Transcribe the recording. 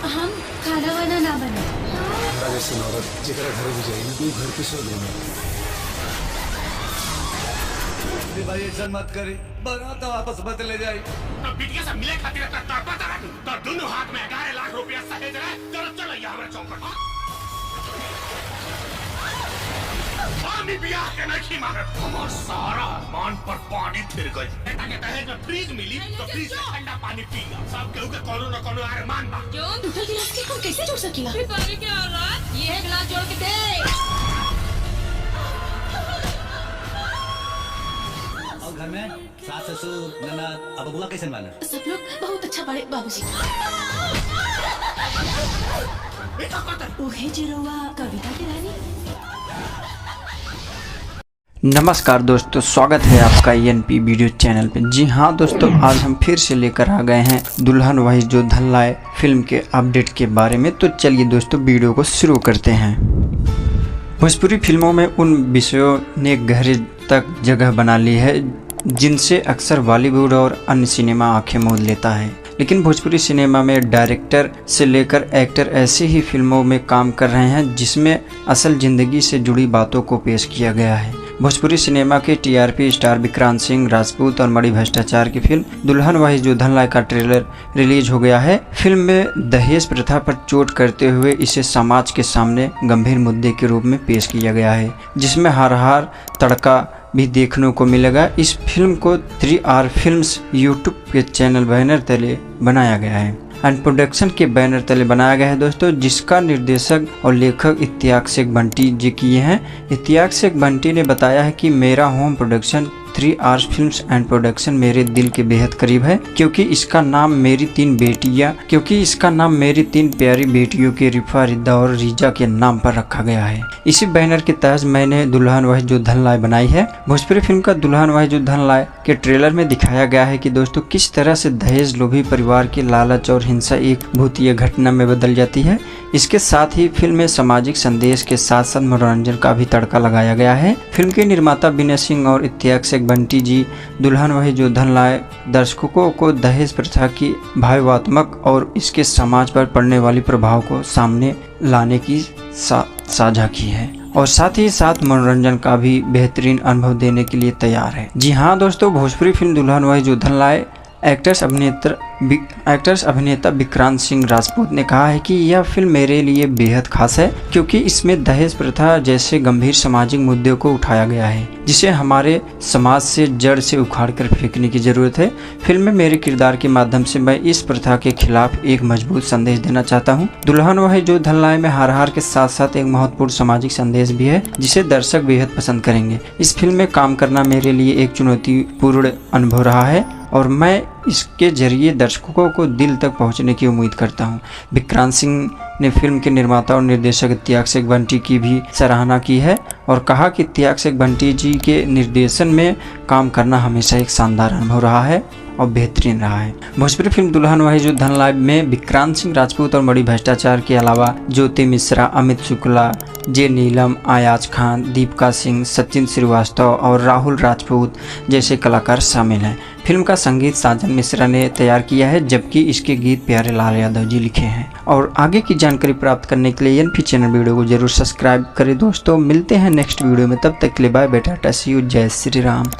हम खाना वाना ना बना। जैसे औरत जरा घर भी जाए तू घर पे सो लेना। भाई ऐसा मत करे, बारात वापस मत ले जाए। तो बिटिया से मिले खातिर तड़पता रह तो दोनों हाथ में 11 लाख रुपया सहेज रहे। चलो चलो यहाँ हमारे चौकट पानी बिया के नहीं मारे। हमार सारा मान पर पानी फिर गई। बेटा के दहेज में फ्रीज मिली तो फ्रीज से ठंडा पानी पीगा। सब केहू के कोनो न कोनो अरमान बा। क्यों टूटल गिलास के कौन कैसे जोड़ सकेला? पानी के औलाद ये है गिलास जोड़ के दे। और घर में सास ससुर ननद अब बुआ कैसे माना? सब लोग बहुत अच्छा पढ़े बाबूजी। ओहे जिरोवा कविता की रानी। नमस्कार दोस्तों, स्वागत है आपका ENP वीडियो चैनल पे। जी हाँ दोस्तों, आज हम फिर से लेकर आ गए हैं दुल्हन वही जो धन लाए फिल्म के अपडेट के बारे में। तो चलिए दोस्तों वीडियो को शुरू करते हैं। भोजपुरी फिल्मों में उन विषयों ने गहरे तक जगह बना ली है जिनसे अक्सर बॉलीवुड और अन्य सिनेमा आंखें मूंद लेता है, लेकिन भोजपुरी सिनेमा में डायरेक्टर से लेकर एक्टर ऐसे ही फिल्मों में काम कर रहे हैं जिसमें असल ज़िंदगी से जुड़ी बातों को पेश किया गया है। भोजपुरी सिनेमा के TRP स्टार विक्रांत सिंह राजपूत और मणि भ्रष्टाचार की फिल्म दुल्हन वही जो धन लाए का ट्रेलर रिलीज हो गया है। फिल्म में दहेज प्रथा पर चोट करते हुए इसे समाज के सामने गंभीर मुद्दे के रूप में पेश किया गया है, जिसमें हार तड़का भी देखने को मिलेगा। इस फिल्म को 3R फिल्म्स यूट्यूब के चैनल बैनर तले बनाया गया है एंड प्रोडक्शन के बैनर तले बनाया गया है दोस्तों, जिसका निर्देशक और लेखक इत्तियाक शेख बंटी जी किए हैं। इत्तियाक शेख बंटी ने बताया है कि मेरा home production 3R films and production मेरे दिल के बेहद करीब है, क्योंकि इसका नाम मेरी तीन प्यारी बेटियों के रिफा, रिद्दा और रीजा के नाम पर रखा गया है। इसी बैनर के तहत मैंने दुल्हन वही जो धन लाए बनाई है। भोजपुरी फिल्म का दुल्हन वही जो धन लाए के ट्रेलर में दिखाया गया है कि दोस्तों किस तरह से दहेज लोभी परिवार के लालच और हिंसा एक भूतिया घटना में बदल जाती है। इसके साथ ही फिल्म में सामाजिक संदेश के साथ साथ मनोरंजन का भी तड़का लगाया गया है। फिल्म के निर्माता विनय सिंह और इत्तियाक शेख बंटी जी दुल्हन वही जो धन लाए दर्शकों को दहेज प्रथा की भावात्मक और इसके समाज पर पड़ने वाली प्रभाव को सामने लाने की साझा की है और साथ ही साथ मनोरंजन का भी बेहतरीन अनुभव देने के लिए तैयार है। जी हाँ दोस्तों, भोजपुरी फिल्म दुल्हन वही जो धन लाए एक्टर्स अभिनेता विक्रांत सिंह राजपूत ने कहा है कि यह फिल्म मेरे लिए बेहद खास है, क्योंकि इसमें दहेज प्रथा जैसे गंभीर सामाजिक मुद्दे को उठाया गया है जिसे हमारे समाज से जड़ से उखाड़ कर फेंकने की जरूरत है। फिल्म में मेरे किरदार के माध्यम से मैं इस प्रथा के खिलाफ एक मजबूत संदेश देना चाहता हूँ। दुल्हन वही जो धन लाए में हार के साथ साथ एक महत्वपूर्ण सामाजिक संदेश भी है जिसे दर्शक बेहद पसंद करेंगे। इस फिल्म में काम करना मेरे लिए एक चुनौतीपूर्ण अनुभव रहा है और मैं इसके जरिए दर्शकों को दिल तक पहुंचने की उम्मीद करता हूं। विक्रांत सिंह ने फिल्म के निर्माता और निर्देशक इत्तियाक शेख बंटी की भी सराहना की है और कहा कि इत्तियाक शेख बंटी जी के निर्देशन में काम करना हमेशा एक शानदार अनुभव रहा है और बेहतरीन रहा है। भोजपुरी फिल्म दुल्हन वही जो धन लाए में विक्रांत सिंह राजपूत और मणि भ्रष्टाचार के अलावा ज्योति मिश्रा, अमित शुक्ला, जे नीलम, आयाज खान, दीपिका सिंह, सचिन श्रीवास्तव और राहुल राजपूत जैसे कलाकार शामिल हैं। फिल्म का संगीत साजन मिश्रा ने तैयार किया है, जबकि इसके गीत प्यारे लाल यादव जी लिखे हैं। और आगे की जानकारी प्राप्त करने के लिए ENP चैनल वीडियो को जरूर सब्सक्राइब करें दोस्तों। मिलते हैं नेक्स्ट वीडियो में, तब तक के लिए बाय बेटा, सी यू, जय श्री राम।